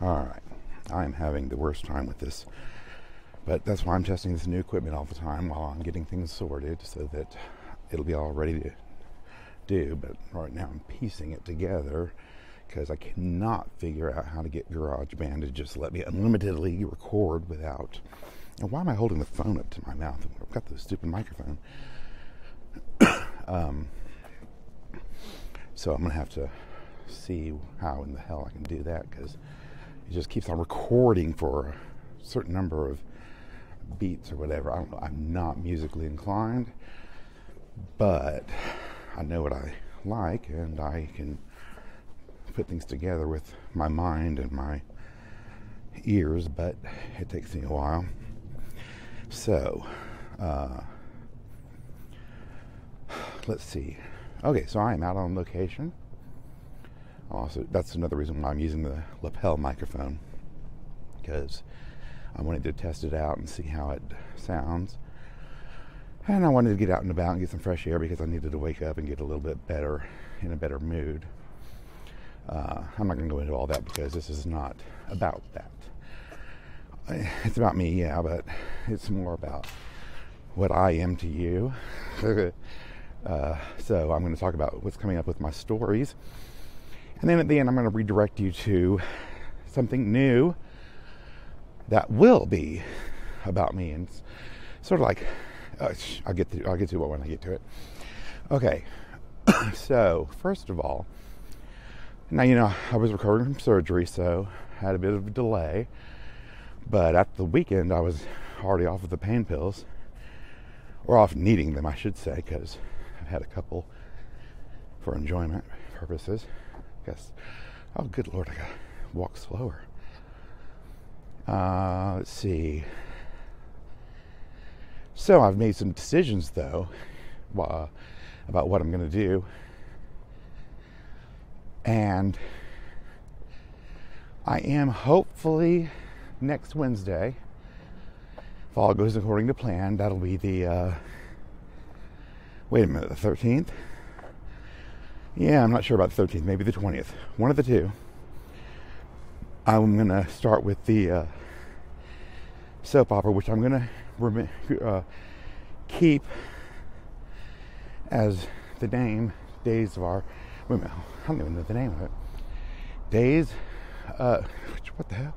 Alright, I'm having the worst time with this, but that's why I'm testing this new equipment all the time while I'm getting things sorted so that it'll be all ready to do. But right now I'm piecing it together because I cannot figure out how to get GarageBand to just let me unlimitedly record without... And why am I holding the phone up to my mouth? I've got this stupid microphone. So I'm going to have to see how in the hell I can do that, because it just keeps on recording for a certain number of beats or whatever. I don't know. I'm not musically inclined, but I know what I like, and I can put things together with my mind and my ears, but it takes me a while. So, let's see. Okay, so I am out on location. Also, that's another reason why I'm using the lapel microphone, because I wanted to test it out and see how it sounds. And I wanted to get out and about and get some fresh air because I needed to wake up and get a little bit better, in a better mood. I'm not going to go into all that because this is not about that. It's about me, yeah, but it's more about what I am to you. So I'm going to talk about what's coming up with my stories. And then at the end, I'm going to redirect you to something new that will be about me. And it's sort of like, I'll get to it when I get to it. Okay. So, first of all, now, I was recovering from surgery, so had a bit of a delay. But at the weekend, I was already off of the pain pills. Or off needing them, I should say, because I've had a couple for enjoyment purposes. I guess. Oh, good Lord, I gotta walk slower. Let's see. So I've made some decisions, though, about what I'm going to do. And I am hopefully next Wednesday, if all goes according to plan, that'll be the, wait a minute, the 13th? Yeah, I'm not sure about the 13th, maybe the 20th. One of the two. I'm going to start with the soap opera, which I'm going to keep as the name, Days of Our... Wait a minute, I don't even know the name of it. Days... what the hell?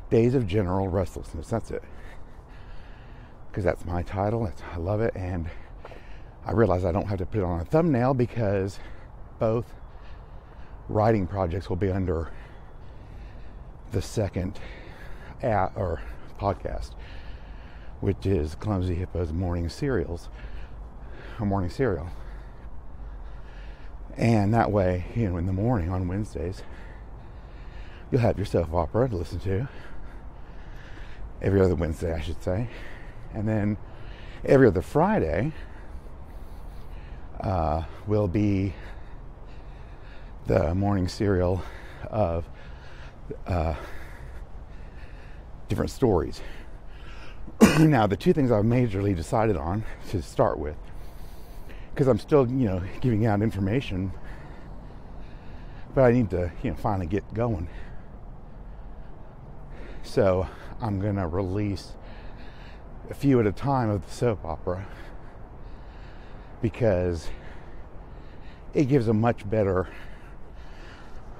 Days of General Restlessness, that's it. Because that's my title, I love it, and I realize I don't have to put it on a thumbnail because both writing projects will be under the second podcast, which is Clumsy Hippo's morning cereal. And that way, in the morning on Wednesdays, you'll have your soap opera to listen to. Every other Wednesday, I should say. And then every other Friday will be the morning serial of different stories. Now, the two things I've majorly decided on to start with, because I'm still, giving out information, but I need to, finally get going. So I'm going to release a few at a time of the soap opera because it gives a much better,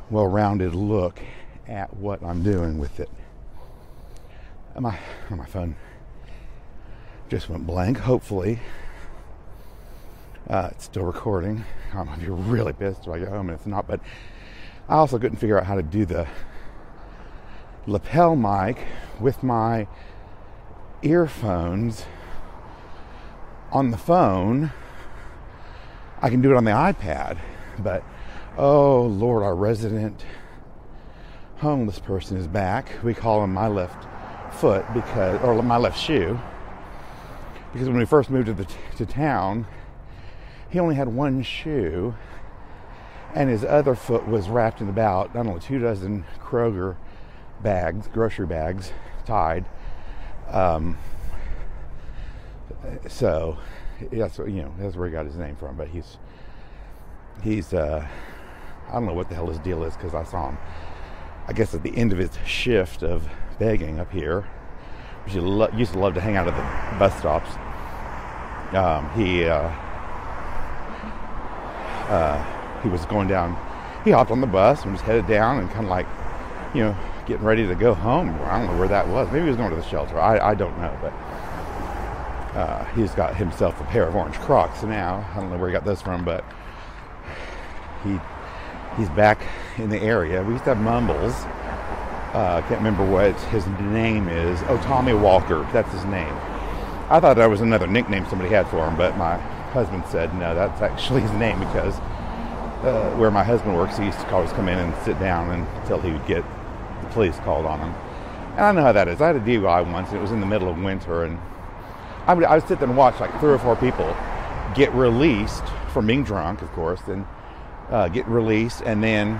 well-rounded look at what I'm doing with it. My phone just went blank. Hopefully, it's still recording. I'm gonna be really pissed when I get home and it's not. But I also couldn't figure out how to do the lapel mic with my earphones on the phone. I can do it on the iPad, but oh Lord, our resident homeless person is back. We call him my left foot or my left shoe, because when we first moved to town, he only had one shoe, and his other foot was wrapped in about 24 Kroger grocery bags, tied. So that's where he got his name from. But he's I don't know what the hell his deal is, because I saw him I guess at the end of his shift of begging up here, which he used to love to hang out at the bus stops, he was going down. He hopped on the bus and was headed down and kind of like, getting ready to go home. I don't know where that was. Maybe he was going to the shelter. I don't know, but he's got himself a pair of orange Crocs now. I don't know where he got those from, but he's back in the area. We used to have Mumbles. I can't remember what his name is. Oh, Tommy Walker. That's his name. I thought that was another nickname somebody had for him, but my husband said no, that's actually his name because where my husband works, he used to always come in and sit down until he would get the police called on him. And I know how that is. I had a DUI once. It was in the middle of winter, and I would sit there and watch like 3 or 4 people get released from being drunk, of course, and get released, and then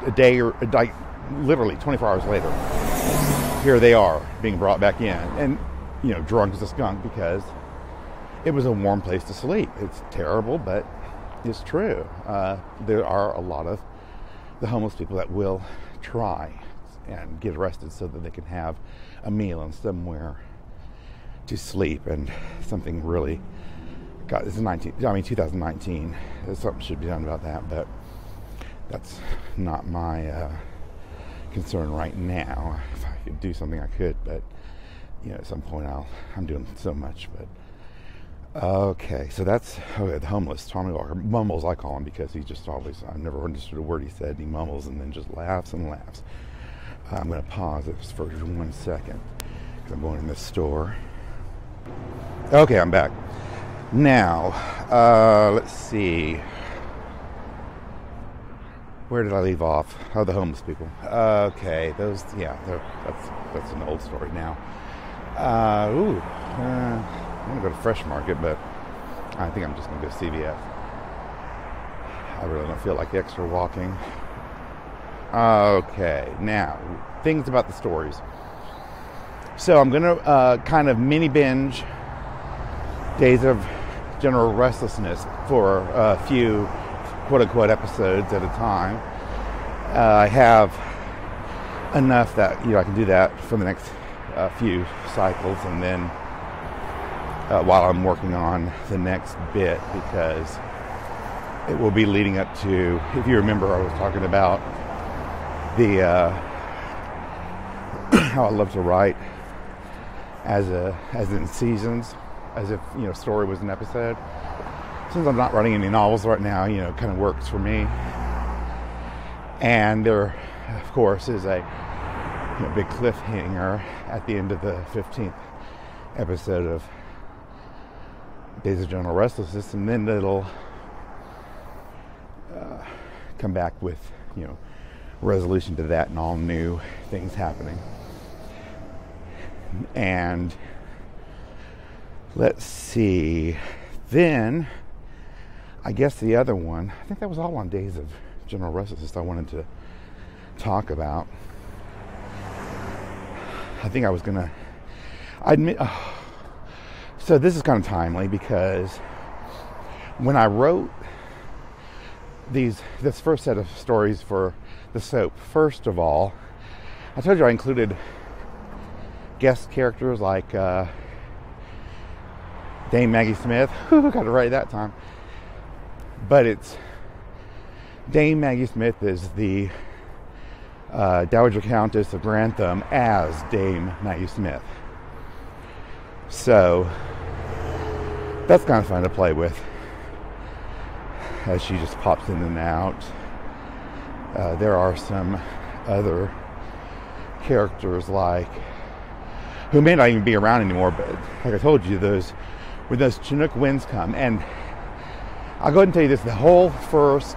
a day or like literally 24 hours later, here they are being brought back in, and drunk as a skunk because it was a warm place to sleep. It's terrible, but it's true. There are a lot of the homeless people that will try and get arrested so that they can have a meal and somewhere to sleep, and something really it's 2019. Something should be done about that, but that's not my concern right now. If I could do something, I could, but at some point I'm doing so much. But okay, so that's the homeless Tommy Walker. Mumbles, I call him, because he just always, I've never understood a word he said. He mumbles and then just laughs and laughs. I'm going to pause this for 1 second because I'm going in this store. Okay, I'm back. Now, let's see. Where did I leave off? Oh, the homeless people. Okay, those, that's an old story now. I'm going to go to Fresh Market, but I think I'm just going to go to CVS. I really don't feel like extra walking. Okay, now, things about the stories. So I'm going to kind of mini binge Days of General Restlessness for a few quote-unquote episodes at a time. I have enough that I can do that for the next few cycles, and then while I'm working on the next bit, because it will be leading up to, if you remember, I was talking about the how I love to write as in seasons, as if story was an episode. Since I'm not writing any novels right now, it kind of works for me. And there, of course, is a big cliffhanger at the end of the 15th episode of Days of General Restlessness, and then it'll come back with resolution to that and all new things happening. And let's see, then I guess the other one, I think that was all on Days of General Restlessness I wanted to talk about. I think I was gonna admit, so this is kind of timely, because when I wrote this first set of stories for the soap, first of all, I told you I included guest characters like Dame Maggie Smith. Got it right that time. But it's Dame Maggie Smith is the Dowager Countess of Grantham as Dame Maggie Smith. So that's kind of fun to play with, as she just pops in and out. There are some other characters who may not even be around anymore, but like I told you, when those Chinook winds come, and I'll go ahead and tell you this, the whole first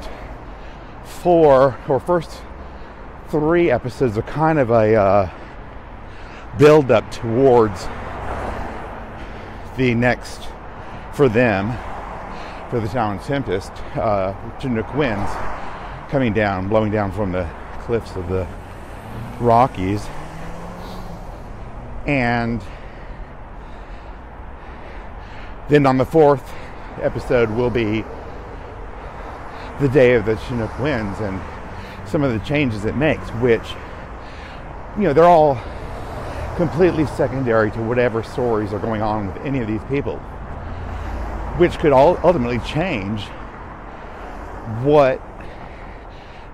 3 episodes are kind of a build up towards the next, for them, for the town of Tempest, Chinook winds coming down, blowing down from the cliffs of the Rockies. And then on the 4th episode will be the day of the Chinook winds, and some of the changes it makes, which, they're all completely secondary to whatever stories are going on with any of these people, which could all ultimately change what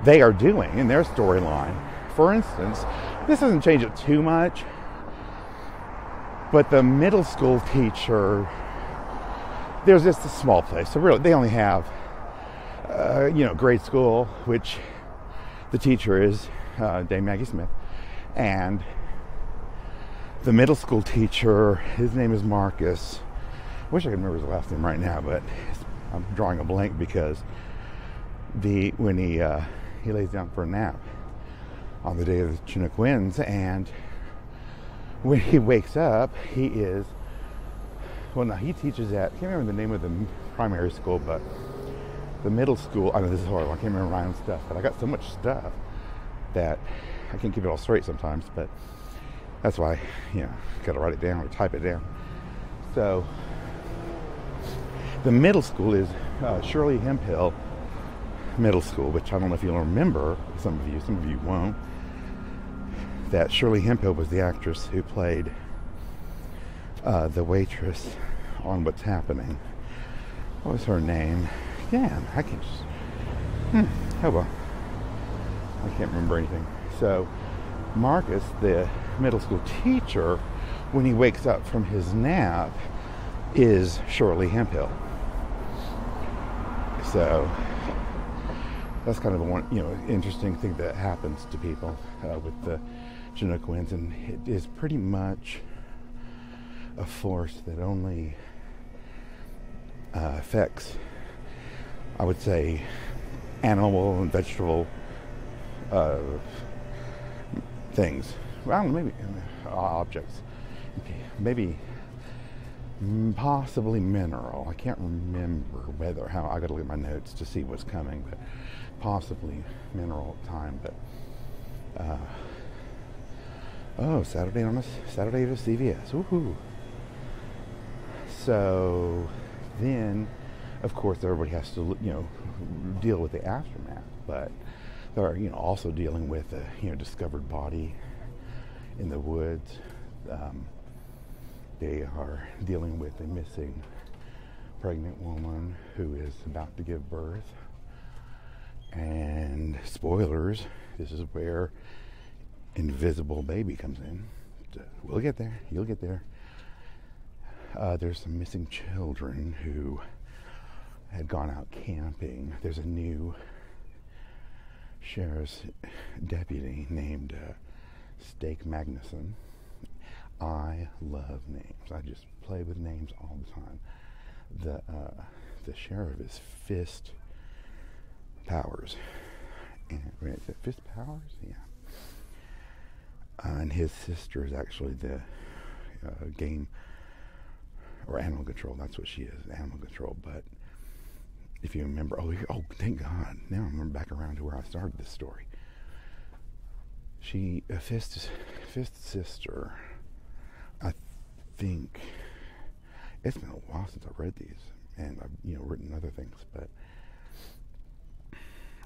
they are doing in their storyline. For instance, this doesn't change it too much, but the middle school teacher, there's just a small place, so really they only have grade school, which the teacher is Dame Maggie Smith, and the middle school teacher, his name is Marcus. I wish I could remember his last name right now, but I'm drawing a blank because when he lays down for a nap on the day of the Chinook winds, and when he wakes up, he teaches at, I can't remember the name of the primary school, but the middle school, I know this is horrible, I can't remember my own stuff, but I got so much stuff that I can't keep it all straight sometimes, but that's why, gotta write it down or type it down. So, the middle school is Shirley Hemphill Middle School, which I don't know if you'll remember, some of you won't, that Shirley Hemphill was the actress who played the waitress on What's Happening. What was her name? Yeah, I can just... oh well. I can't remember anything. So, Marcus, the middle school teacher, when he wakes up from his nap, is Shirley Hemphill. So, that's kind of one, interesting thing that happens to people with the Chinook winds, and it is pretty much a force that only affects, I would say, animal and vegetable things. Well, I don't know, maybe objects. Maybe possibly mineral. I can't remember how. I got to look at my notes to see what's coming, but possibly mineral time. But Saturday to CVS. Woohoo! So then, of course, everybody has to deal with the aftermath, but they're also dealing with a discovered body in the woods. They are dealing with a missing pregnant woman who is about to give birth. And spoilers, this is where Invisible Baby comes in. We'll get there. You'll get there. There's some missing children who had gone out camping. There's a new sheriff's deputy named Stake Magnuson. I love names. I just play with names all the time. The sheriff is Fist Powers. And is it Fist Powers? Yeah. And his sister is actually the game or animal control. That's what she is, animal control. But if you remember, thank God. Now I'm back around to where I started this story. Fist's sister, I think, it's been a while since I've read these, and I've written other things, but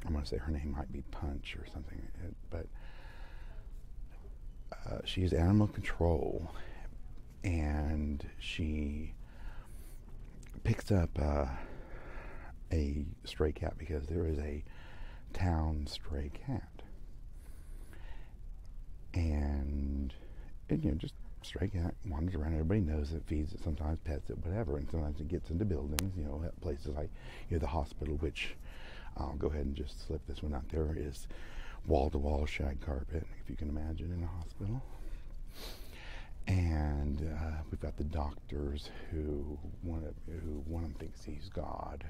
I'm going to say her name might be Punch or something, but she's animal control, and she picks up a stray cat because there is a town stray cat, and just stray cat wanders around. Everybody knows it, feeds it, sometimes pets it, whatever, and sometimes it gets into buildings, at places like the hospital, which I'll go ahead and just slip this one out there, is wall-to-wall shag carpet, if you can imagine, in a hospital. And we've got the doctors who one of them thinks he's God.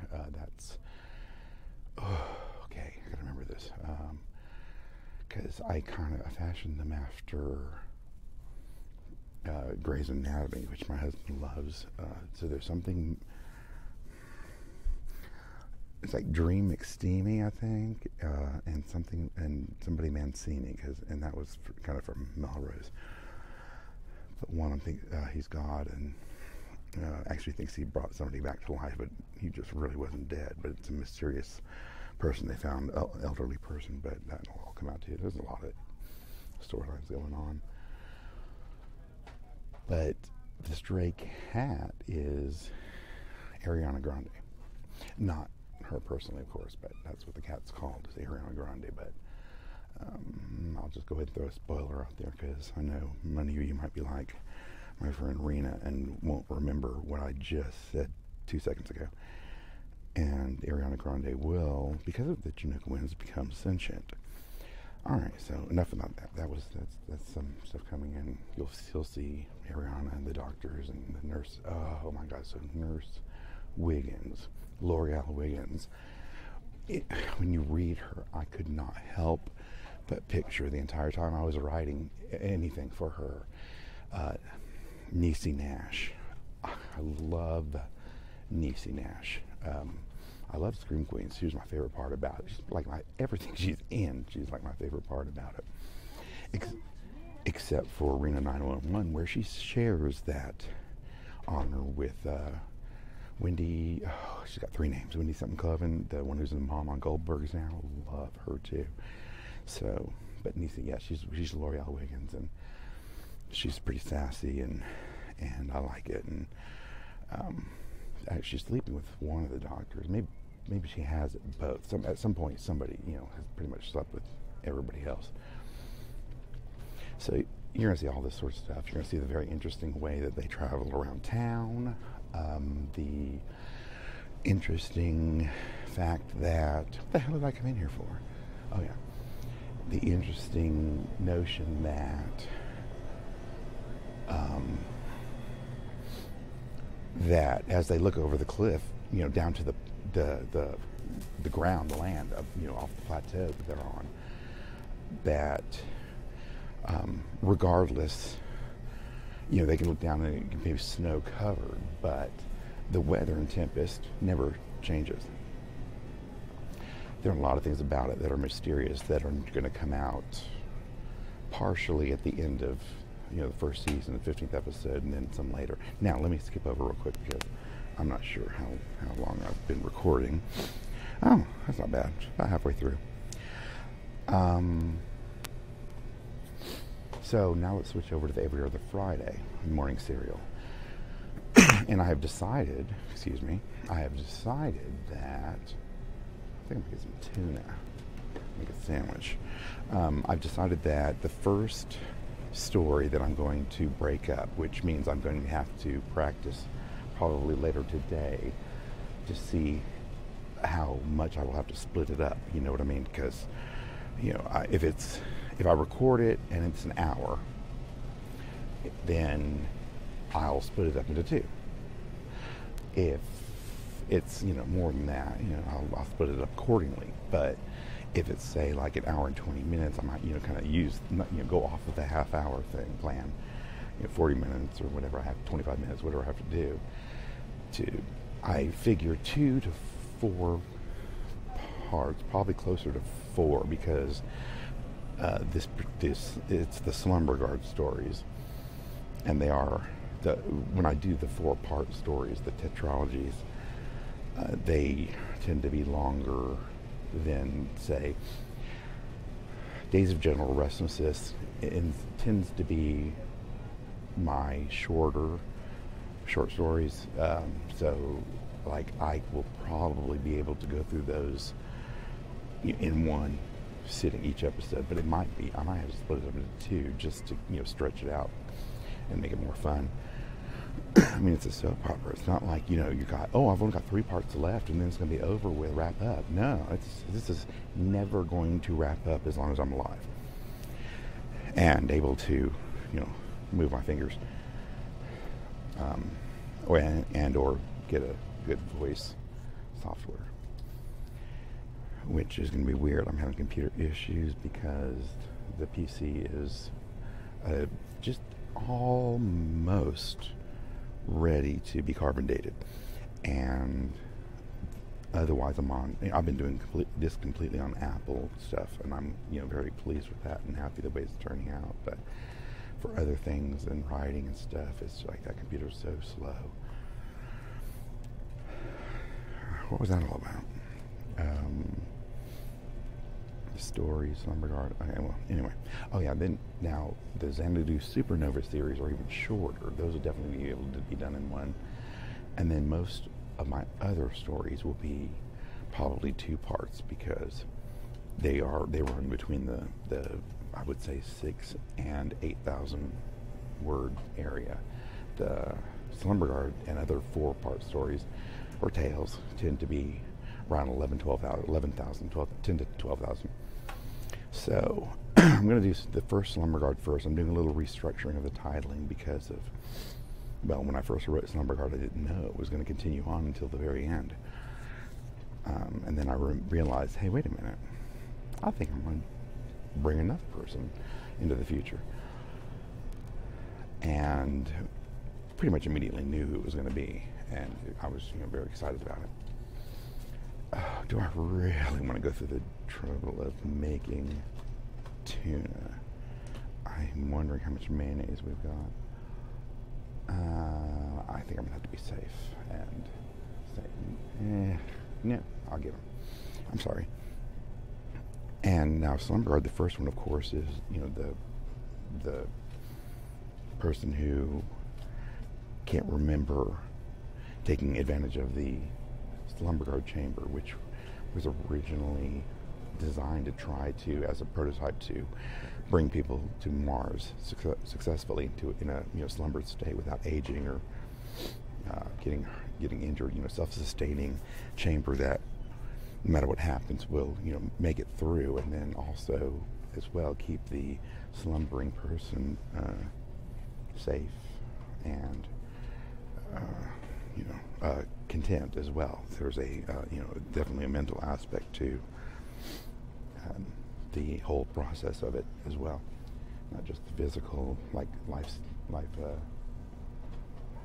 Okay, I gotta remember this, because I fashioned them after Grey's Anatomy, which my husband loves. So there's something, it's like Dream McSteamy, I think, and somebody Mancini, and that was kind of from Melrose. But one of them thinks he's God, and actually thinks he brought somebody back to life, but he just really wasn't dead. But it's a mysterious person they found, elderly person, but that will all come out too. There's a lot of storylines going on. But the stray cat is Ariana Grande. Not her personally, of course, but that's what the cat's called, is Ariana Grande. But I'll just go ahead and throw a spoiler out there, because I know many of you might be like my friend Rena and won't remember what I just said 2 seconds ago. And Ariana Grande will, because of the Chinook winds, become sentient. All right, so enough about that. That's some stuff coming in. You'll see Ariana and the doctors and the nurse. Oh my God! So Nurse Wiggins, L'Oreal Wiggins. When you read her, I could not help but picture the entire time I was writing anything for her. Niecy Nash. I love Niecy Nash. I love Scream Queens. She was my favorite part about it. She's like everything she's in. She's like my favorite part about it. Except for Rena 911, where she shares that honor with Wendy. Oh, she's got 3 names. Wendy something Cloven, the one who's the mom on Goldberg's now. Love her too. So, but Niecy, yeah, she's L'Oreal Wiggins, and she's pretty sassy, and I like it. And she's sleeping with one of the doctors. Maybe she has it both. At some point, somebody has pretty much slept with everybody else. So you're going to see all this sort of stuff. You're going to see the very interesting way that they travel around town. The interesting fact that, what the hell did I come in here for? Oh yeah. The interesting notion that that as they look over the cliff, down to the ground, the land, off the plateau that they're on, that regardless, they can look down and it can be snow covered, but the weather and tempest never changes. There are a lot of things about it that are mysterious that are going to come out partially at the end of the first season, the 15th episode, and then some later. Now, let me skip over real quick because I'm not sure how long I've been recording. Oh, that's not bad. About halfway through. So now let's switch over to the Every Other Friday morning serial. And I have decided that I think I'm going to get some tuna, make a sandwich. I've decided that the first story that I'm going to break up, which means I'm going to have to practice probably later today to see how much I will have to split it up. You know what I mean? Because if I record it and it's an hour, then I'll split it up into 2. If it's more than that, I'll split it up accordingly. But if it's say like an hour and 20 minutes, I might kind of go off of the half-hour thing plan, 40 minutes or whatever I have, 25 minutes, whatever I have to do. I figure 2 to 4 parts, probably closer to 4, because it's the Slumber Guard stories, and they are when I do the 4-part stories, the tetralogies, they tend to be longer than, say, Days of General Restlessness. It tends to be my short stories. So, like, I will probably be able to go through those in one sitting each episode, but I might have to split it up into 2 just to stretch it out and make it more fun. I mean, it's a soap opera. It's not like, you got, I've only got 3 parts left and then it's going to be over with, wrap up. No, this is never going to wrap up as long as I'm alive and able to, move my fingers, or get a good voice software, which is going to be weird. I'm having computer issues because the PC is just almost ready to be carbon dated, and otherwise I've been doing this completely on Apple stuff, and I'm very pleased with that and happy the way it's turning out. But for other things and writing and stuff, it's like that computer's so slow. What was that all about? stories, Slumber Guard. Okay, well, anyway. Oh yeah, then now the Xanadu Supernova series are even shorter. Those will definitely be able to be done in one. And then most of my other stories will be probably 2 parts because they run between the I would say 6 and 8,000 word area. The Slumber Guard and other 4-part stories or tales tend to be around 10 to 12,000. So I'm going to do the first Slumber Guard first. I'm doing a little restructuring of the titling because of, well, when I first wrote Slumber Guard, I didn't know it was going to continue on until the very end. And then I realized, hey, wait a minute. I think I'm going to bring another person into the future. And pretty much immediately knew who it was going to be. And I was very excited about it. Do I really want to go through the trouble of making tuna? I'm wondering how much mayonnaise we've got. I think I'm going to have to be safe and say, no, I'll get them. I'm sorry. And now Slumber Guard, the first one, of course, is, the person who can't remember taking advantage of the Slumber Guard chamber, which was originally designed to try to, as a prototype, to bring people to Mars successfully in a slumbered state without aging or getting injured. Self-sustaining chamber that no matter what happens will make it through, and then also as well keep the slumbering person safe and content as well. There's a definitely a mental aspect to the whole process of it as well, not just the physical life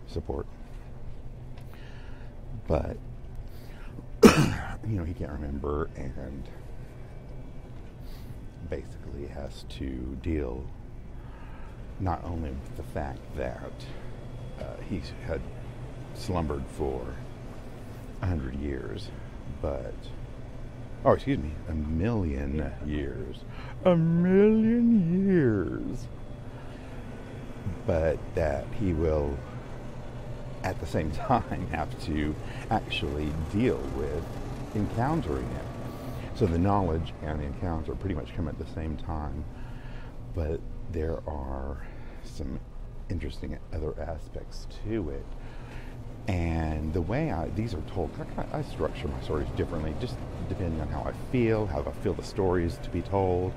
support, but he can't remember and basically has to deal not only with the fact that he's had slumbered for 100 years, but a million years. A million years. But that he will at the same time have to actually deal with encountering it. So the knowledge and the encounter pretty much come at the same time, but there are some interesting other aspects to it. And the way these are told, I structure my stories differently, just depending on how I feel the story is to be told.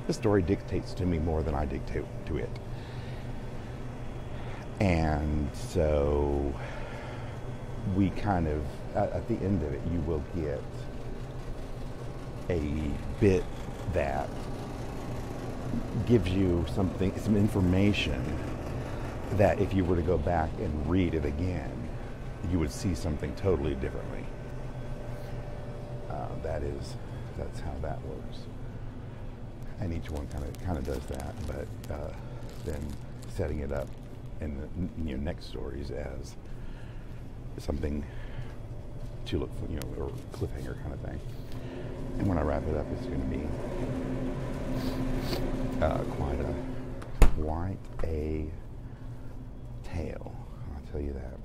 The story dictates to me more than I dictate to it. And so we kind of, at the end of it, you will get a bit that gives you some information that if you were to go back and read it again, you would see something totally differently. That's how that works. And each one kind of does that, but then setting it up in the next stories as something to look for, or cliffhanger kind of thing. And when I wrap it up, it's going to be quite a tale. I'll tell you that.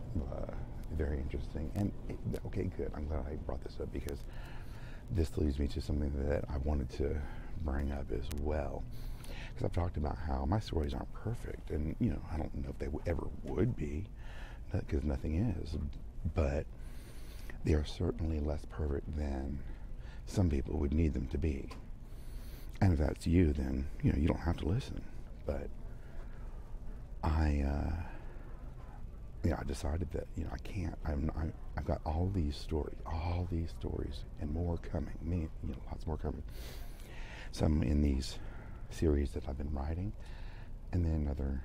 Very interesting. And okay, good. I'm glad I brought this up because this leads me to something that I wanted to bring up as well. Because I've talked about how my stories aren't perfect, and I don't know if they ever would be, because nothing is. But they are certainly less perfect than some people would need them to be. And if that's you, then you don't have to listen. But I decided that I can't. I've got all these stories, and more coming. Lots more coming. Some in these series that I've been writing, and then other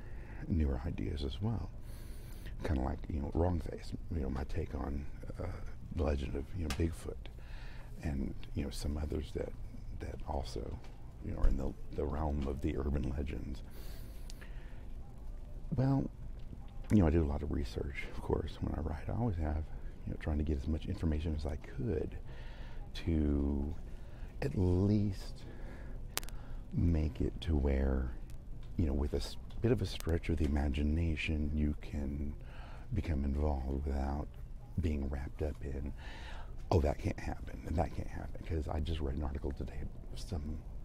newer ideas as well. Kind of like Wrong Face. My take on the legend of Bigfoot, and some others that also are in the realm of the urban legends. Well, I do a lot of research, of course, when I write. I always have, trying to get as much information as I could to at least make it to where, with a bit of a stretch of the imagination, you can become involved without being wrapped up in, oh, that can't happen, and that can't happen. Because I just read an article today of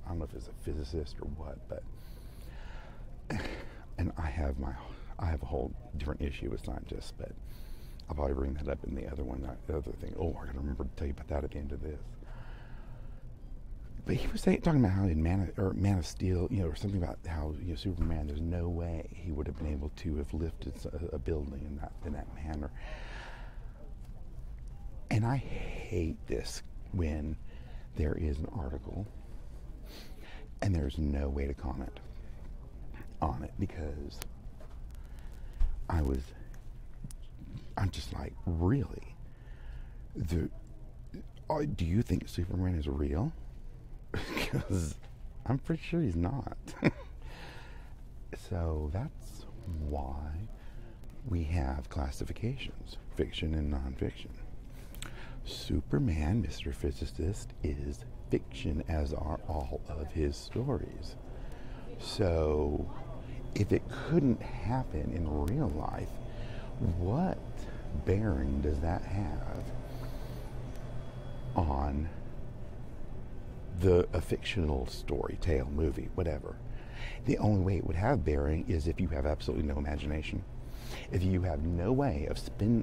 I don't know if it's a physicist or what, but, and I have a whole different issue with scientists, but I'll probably bring that up in the other thing. Oh, I gotta remember to tell you about that at the end of this. But he was talking about how in Man of Steel, or something about how Superman. There's no way he would have been able to have lifted a building in that manner. And I hate this when there is an article and there's no way to comment on it, because I'm just like, really? Do you think Superman is real? Because I'm pretty sure he's not. So that's why we have classifications, fiction and nonfiction. Superman, Mr. Physicist, is fiction, as are all of his stories. So if it couldn't happen in real life, what bearing does that have on a fictional story, tale, movie, whatever? The only way it would have bearing is if you have absolutely no imagination. If you have no way of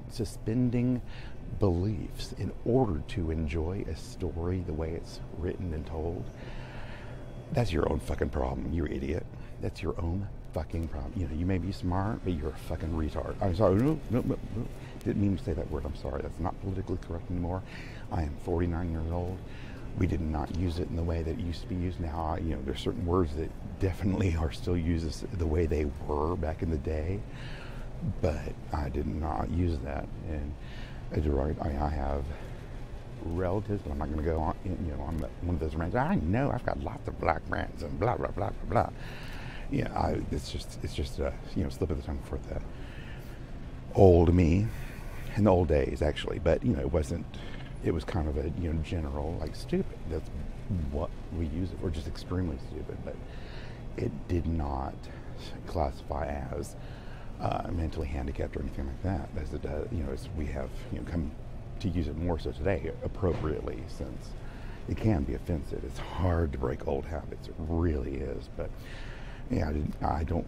suspending beliefs in order to enjoy a story the way it's written and told, that's your own fucking problem, you idiot. That's your own fucking problem. You may be smart, but you're a fucking retard. I'm sorry. No. Didn't mean to say that word. I'm sorry. That's not politically correct anymore. I am 49 years old. We did not use it in the way that it used to be used. Now, there's certain words that definitely are still used the way they were back in the day, but I did not use that. And I have relatives, but I'm not going to go on. On one of those rants. I know I've got lots of black friends and blah blah blah blah blah. It's just a slip of the tongue for the old me in the old days, actually. But it wasn't. It was kind of a general, like, stupid. That's what we use it for, just extremely stupid. But it did not classify as mentally handicapped or anything like that, as it does. As we have come to use it more so today, appropriately, since it can be offensive. It's hard to break old habits. It really is. But yeah, I don't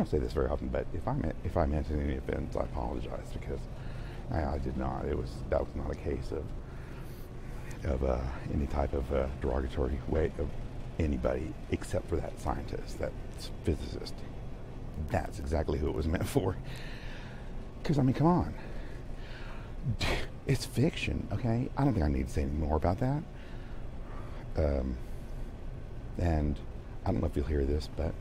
say this very often. But if I meant any offense, I apologize, because I did not. That was not a case of any type of derogatory way of anybody except for that scientist, that physicist. That's exactly who it was meant for. Because, come on. It's fiction, okay? I don't think I need to say any more about that. And I don't know if you'll hear this, but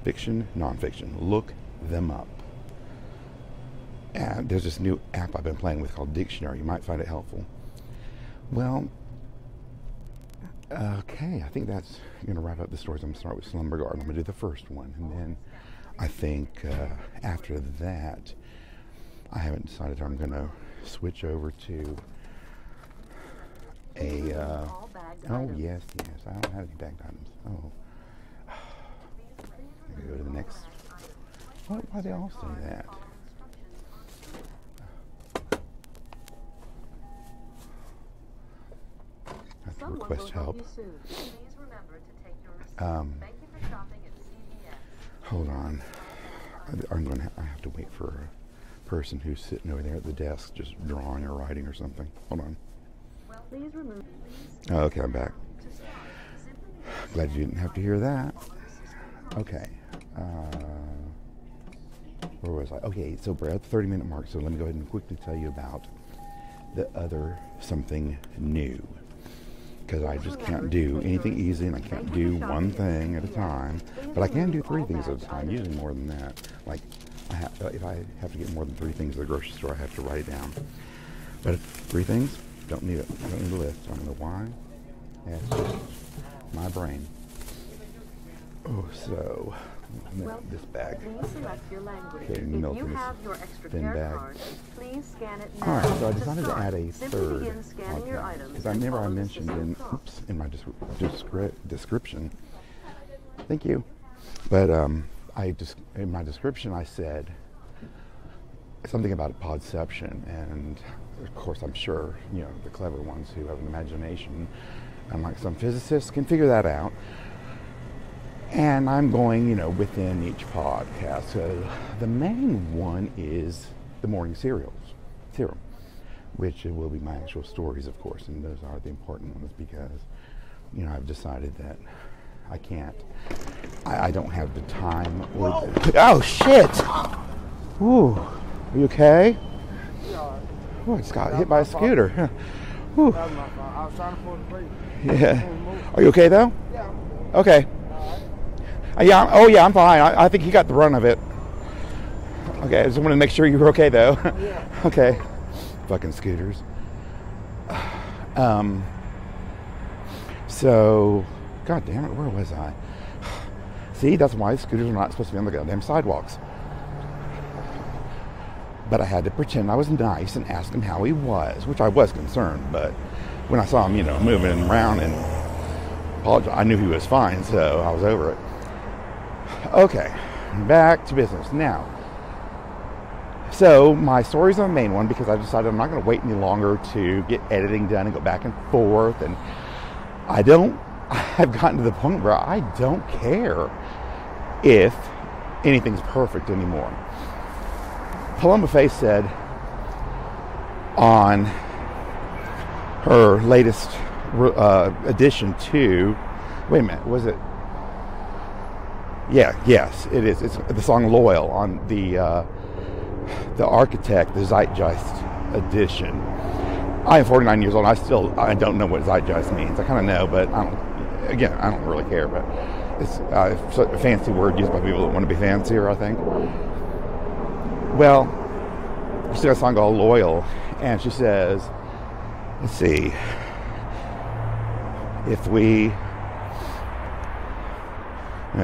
fiction, nonfiction, look them up. And there's this new app I've been playing with called Dictionary. You might find it helpful. Well, okay, I think that's going to wrap up the stories. I'm going to start with Slumber Garden. I'm going to do the first one. And then I think after that, I haven't decided if I'm going to switch over to a... oh, yes. I don't have any bagged items. Oh. I'm going to go to the next... Why do they all say that? I have to request help. Hold on. I have to wait for a person who's sitting over there at the desk just drawing or writing or something. Hold on. Oh, okay, I'm back. Glad you didn't have to hear that. Okay. Where was I? Okay, so we're at the 30-minute mark, so let me go ahead and quickly tell you about the other something new. Because I just can't do anything easy, and I can't do one thing at a time. But I can do 3 things at a time, usually more than that. Like, if I have to get more than 3 things at the grocery store, I have to write it down. But 3 things, don't need it. Don't need a list. I don't know why. Yeah, it's just my brain. Oh, so this bag. Please select your language. Okay, If milk you in this have your extra thin care bag. card, please scan it now. All right, so I To decided to start, add a simply third begin scanning your podcast items because I and remember I follow the mentioned system prompts. in my description. Thank you. But I just in my description I said something about podception, and of course I'm sure the clever ones who have an imagination, unlike some physicists, can figure that out. And I'm going within each podcast. So the main one is the morning serum, which will be my actual stories, of course, and those are the important ones because I've decided that I can't. I don't have the time. Oh shit! Ooh, are you okay? Oh, I just got hit by a scooter. Ooh. I was trying to pull the brake. Yeah. Are you okay though? Yeah. Okay. Yeah. Oh yeah, I'm fine. I think he got the run of it. Okay, I just wanted to make sure you were okay though. Yeah. Okay. Fucking scooters. So, god damn it, where was I? See, that's why scooters are not supposed to be on the goddamn sidewalks. But I had to pretend I was nice and ask him how he was, which I was concerned, but when I saw him, moving around and apologized, I knew he was fine, so I was over it. Okay, back to business now. So my story's the main one because I decided I'm not going to wait any longer to get editing done and go back and forth, and I've gotten to the point where I don't care if anything's perfect anymore. Paloma Faith said on her latest addition to, wait a minute, was it? Yeah, yes, it is. It's the song "Loyal" on the Architect, the Zeitgeist edition. I am 49 years old. I don't know what Zeitgeist means. I kind of know, but I don't really care. But it's a fancy word used by people that want to be fancier, I think. Well, she got a song called "Loyal," and she says, let's see,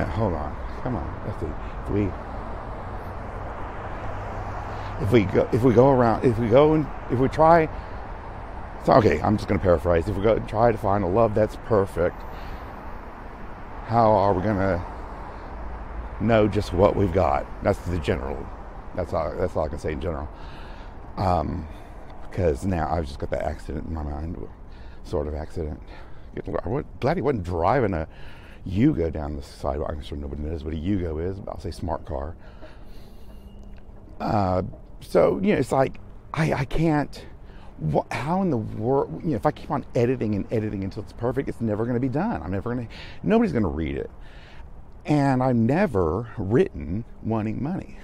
hold on, come on, let's see, if we try, so okay, I'm just going to paraphrase, if we go and try to find a love that's perfect, how are we going to know just what we've got? That's the general. That's all I can say in general. Because now I've just got that accident in my mind, sort of accident. I'm glad he wasn't driving a Yugo down the sidewalk. I'm sure nobody knows what a Yugo is, but I'll say smart car. So it's like I can't. How in the world? If I keep on editing until it's perfect, it's never going to be done. Nobody's going to read it. And I've never written wanting money.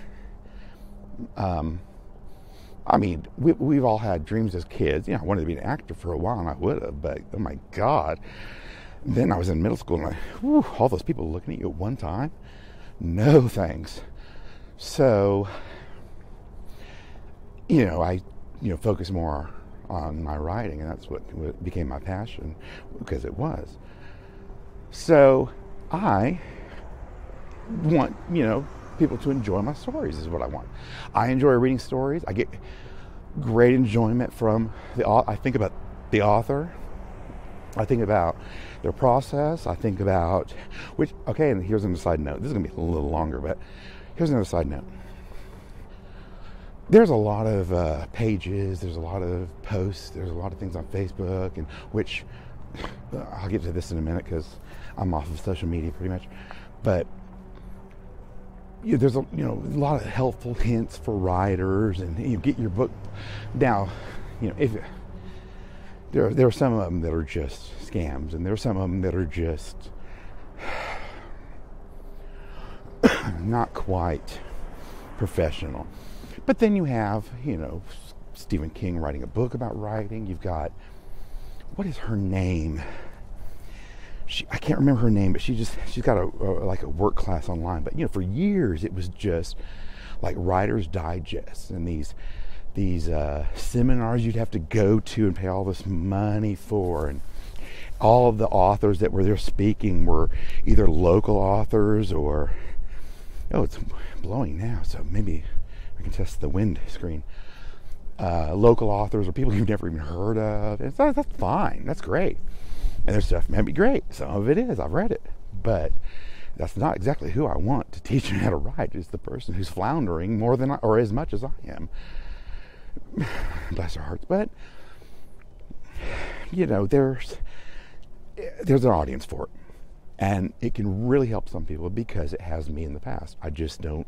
I mean, we've all had dreams as kids. I wanted to be an actor for a while, and I would have, but oh my God. Then I was in middle school, and all those people looking at you at one time? No thanks. So, I focus more on my writing, and that's what became my passion, because it was. So, I want, people to enjoy my stories is what I want. I enjoy reading stories. I get great enjoyment from I think about the author. I think about their process. I think about and here's another side note. This is going to be a little longer, but here's another side note. There's a lot of pages, there's a lot of posts, there's a lot of things on Facebook, and which I'll get to this in a minute because I'm off of social media pretty much, but there's a lot of helpful hints for writers, and get your book. Now, if there are some of them that are just scams, and there are some of them that are just not quite professional. But then you have, Stephen King writing a book about writing. You've got, what is her name? I can't remember her name, but she's got a work class online. But for years it was just like Writer's Digest and these seminars you'd have to go to and pay all this money for, all of the authors that were there speaking were either local authors or, oh, it's blowing now, so maybe I can test the wind screen. Local authors or people you've never even heard of. And that's fine. That's great. And their stuff may be great. Some of it is. I've read it. But that's not exactly who I want to teach me how to write. It's the person who's floundering more than or as much as I am. Bless their hearts. But, there's an audience for it. And it can really help some people because it has me in the past. I just don't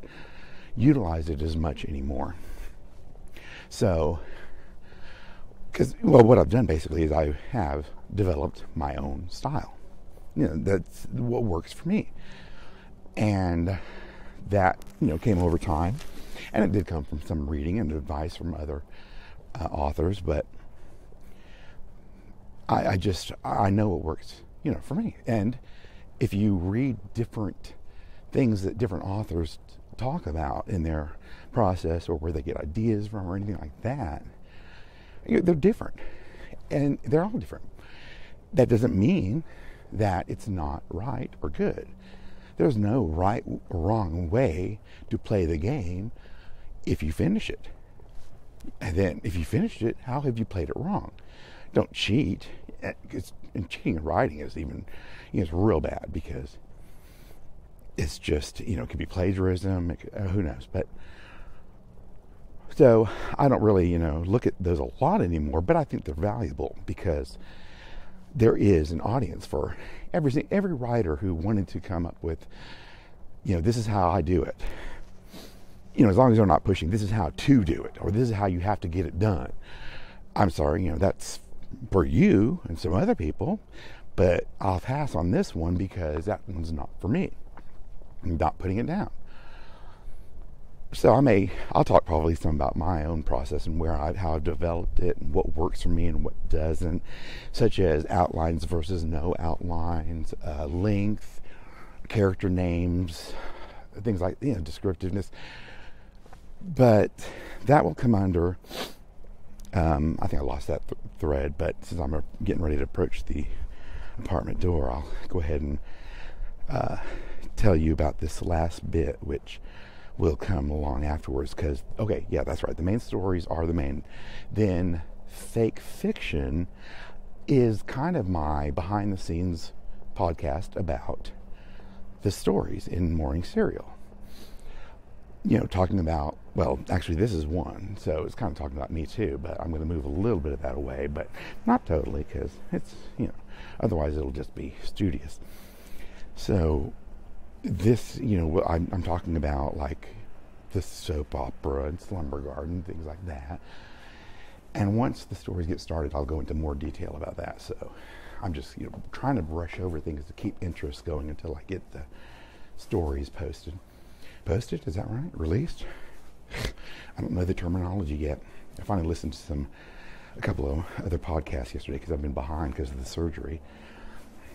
utilize it as much anymore. So, what I've done basically is I have developed my own style. That's what works for me. And that, came over time. And it did come from some reading and advice from other authors, but I know what works, for me. And if you read different things that different authors talk about in their process or where they get ideas from or anything like that, they're different. And they're all different. That doesn't mean that it's not right or good. There's no right or wrong way to play the game if you finish it. And then if you finished it, how have you played it wrong? Don't cheat. And cheating in writing is even, it's real bad because it's just, it could be plagiarism, who knows. But so I don't really, look at those a lot anymore, but I think they're valuable because there is an audience for every writer who wanted to come up with, this is how I do it. As long as they're not pushing, this is how to do it, or this is how you have to get it done. I'm sorry, that's for you and some other people, but I'll pass on this one because that one's not for me. I'm not putting it down. So I'll talk probably some about my own process and how I've developed it and what works for me and what doesn't, such as outlines versus no outlines, length, character names, things like, descriptiveness. But that will come under, I think I lost that thread, but since I'm getting ready to approach the apartment door, I'll go ahead and tell you about this last bit, which will come along afterwards. Because, okay, yeah, that's right. The main stories are the main. Then fake fiction is kind of my behind-the-scenes podcast about the stories in morning cereal. Talking about, well, actually this is one, so it's kind of talking about me too, but I'm going to move a little bit of that away, but not totally, because it's, otherwise it'll just be studious. So this, I'm talking about like the soap opera and Slumber Garden, things like that. And once the stories get started, I'll go into more detail about that. So I'm just, trying to brush over things to keep interest going until I get the stories posted. Posted? Is that right? Released? I don't know the terminology yet. I finally listened to a couple of other podcasts yesterday because I've been behind because of the surgery.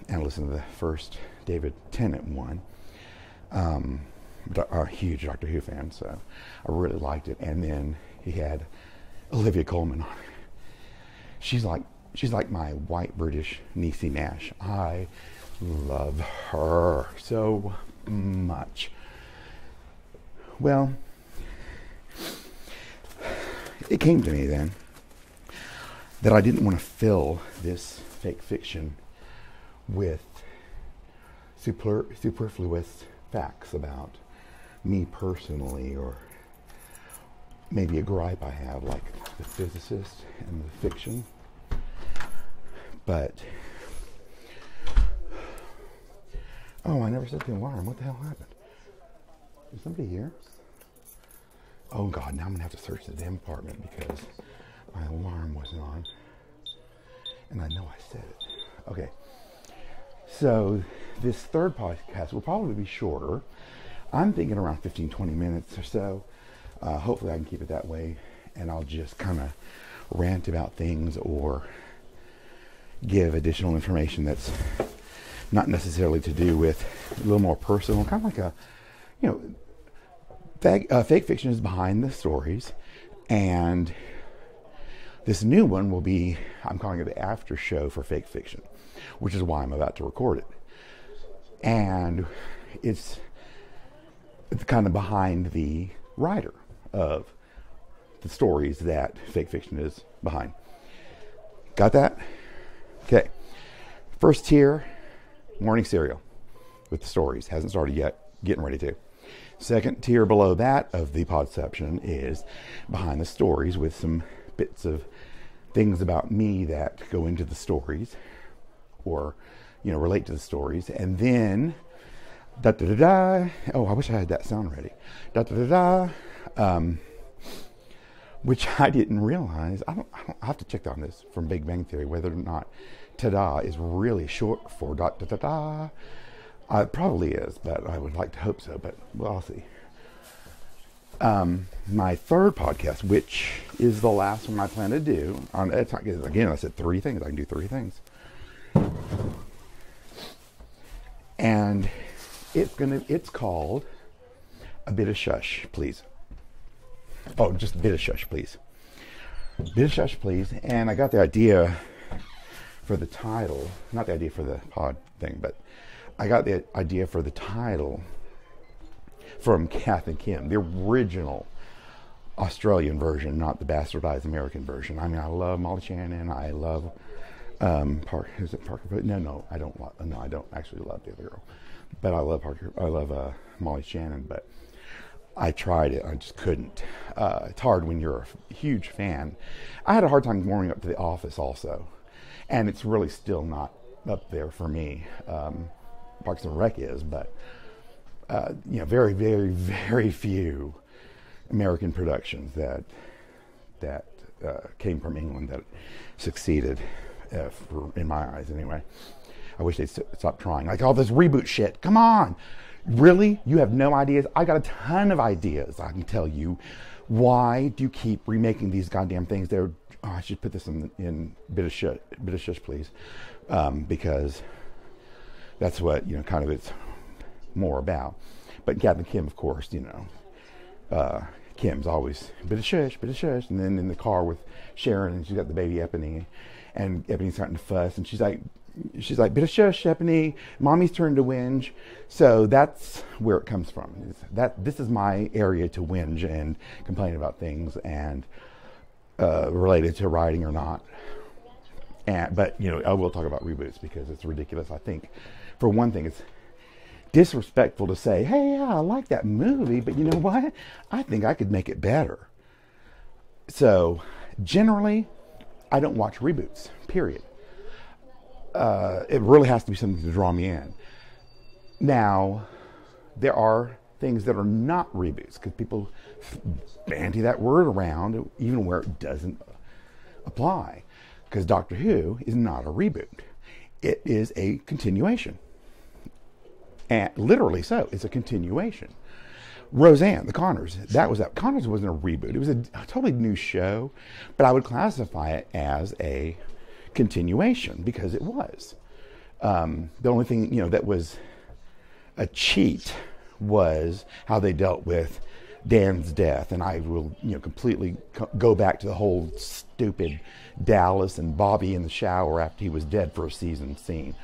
And I listened to the first David Tennant one. I'm a huge Doctor Who fan, so I really liked it. And then he had Olivia Colman on it. She's like my white British Niecy Nash. I love her so much. Well, it came to me then that I didn't want to fill this fake fiction with superfluous facts about me personally, or maybe a gripe I have, like the physicist and the fiction. But, oh, I never set the alarm. What the hell happened? Is somebody here? Oh God, now I'm gonna have to search the damn apartment because my alarm wasn't on. And I know I said it. Okay. So this third podcast will probably be shorter. I'm thinking around 15, 20 minutes or so. Hopefully I can keep it that way. And I'll just kind of rant about things or give additional information that's not necessarily to do with a little more personal, kind of like a, fake fiction is behind the stories, and this new one will be, I'm calling it the after show for fake fiction. which is why I'm about to record it. And it's kind of behind the writer of the stories that fake fiction is behind. Got that? Okay. First tier, morning cereal with the stories. Hasn't started yet. Getting ready to. Second tier below that of the podception is behind the stories with some bits of things about me that go into the stories or, relate to the stories. And then, da-da-da-da. Oh, I wish I had that sound ready. Da-da-da-da. Which I didn't realize. I have to check on this from Big Bang Theory, whether or not ta-da is really short for da-da-da-da. It probably is, but I would like to hope so, but I'll see. My third podcast, which is the last one I plan to do, again, I said 3 things. I can do 3 things. And it's called A Bit of Shush, Please. Oh, just a bit of shush, please. Bit of shush, please. And I got the idea for the title, not the idea for the pod thing, but I got the idea for the title from Kath and Kim, the original Australian version, not the bastardized American version. I mean, I love Molly Shannon. I love Parker. Is it Parker? No, I don't. No, I don't actually love the other girl, but I love Parker. I love Molly Shannon. But I tried it. I just couldn't. It's hard when you're a huge fan. I had a hard time warming up to The Office also, and it's really still not up there for me. Parks and Rec is, but very, very, very few American productions that came from England that succeeded, in my eyes anyway. I wish they'd stop trying. Like all this reboot shit. Come on. Really? You have no ideas? I got a ton of ideas. I can tell you. Why do you keep remaking these goddamn things? I should put this in bit of shush, please, because that's what kind of it's more about. But Kath and Kim, of course, Kim's always bit of shush, and then in the car with Sharon, and she's got the baby Epony, and Epony's starting to fuss, and she's like, bit of shush, Epony, mommy's turn to whinge. So that's where it comes from. This is my area to whinge and complain about things, and related to writing or not. But I will talk about reboots because it's ridiculous. I think, for one thing, it's disrespectful to say, hey, yeah, I like that movie, but you know what? I think I could make it better. So, generally, I don't watch reboots, period. It really has to be something to draw me in. Now, there are things that are not reboots, because people bandy that word around even where it doesn't apply. Because Doctor Who is not a reboot. It is a continuation. And literally so, it's a continuation. Roseanne, the Connors, Connors wasn't a reboot. It was a totally new show, but I would classify it as a continuation because it was. The only thing, that was a cheat was how they dealt with Dan's death. And I will, completely go back to the whole stupid Dallas and Bobby in the shower after he was dead for a season scene.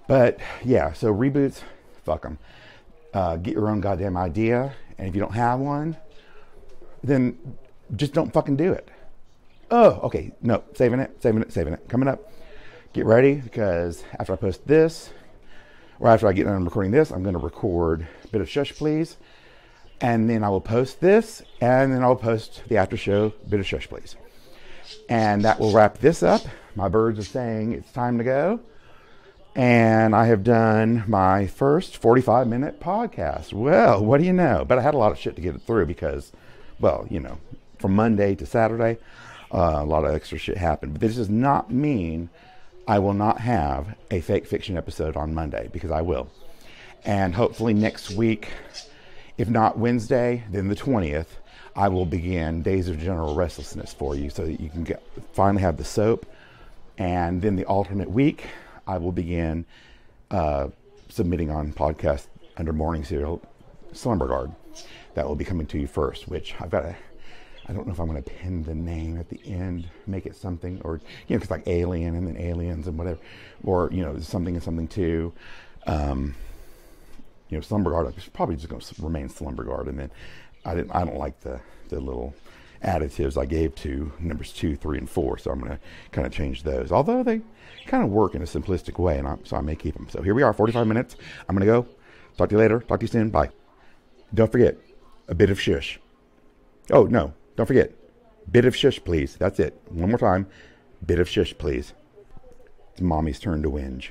But yeah, so reboots, fuck them. Get your own goddamn idea, and if you don't have one, then just don't fucking do it. Oh, okay, no, saving it. Coming up, get ready, because after I post this, or after I get done recording this, I'm going to record a bit of Shush Please, and then I will post this, and then I'll post the after show, bit of Shush Please. And that will wrap this up. My birds are saying it's time to go. And I have done my first 45-minute podcast. Well, what do you know? But I had a lot of shit to get it through because, from Monday to Saturday, a lot of extra shit happened. But this does not mean I will not have a fake fiction episode on Monday, because I will. And hopefully next week, if not Wednesday, then the 20th, I will begin Days of General Restlessness for you so that you can finally have the soap. And then the alternate week, I will begin submitting on podcast under Morning Serial Slumber Guard. That will be coming to you first, which I've got I don't know if I'm going to pin the name at the end, make it something, or, you know, because like alien and then aliens and whatever, or, you know, something and something too. You know, Slumber Guard, I'm probably just going to remain Slumber Guard. And then I don't like the little additives I gave to numbers 2, 3, and 4. So I'm going to kind of change those. Although they kind of work in a simplistic way, and so I may keep them. So here we are, 45 minutes. I'm going to go. Talk to you later. Talk to you soon. Bye. Don't forget, a bit of shush. Oh, no. Don't forget. Bit of shush, please. That's it. One more time. Bit of shush, please. It's Mommy's turn to whinge.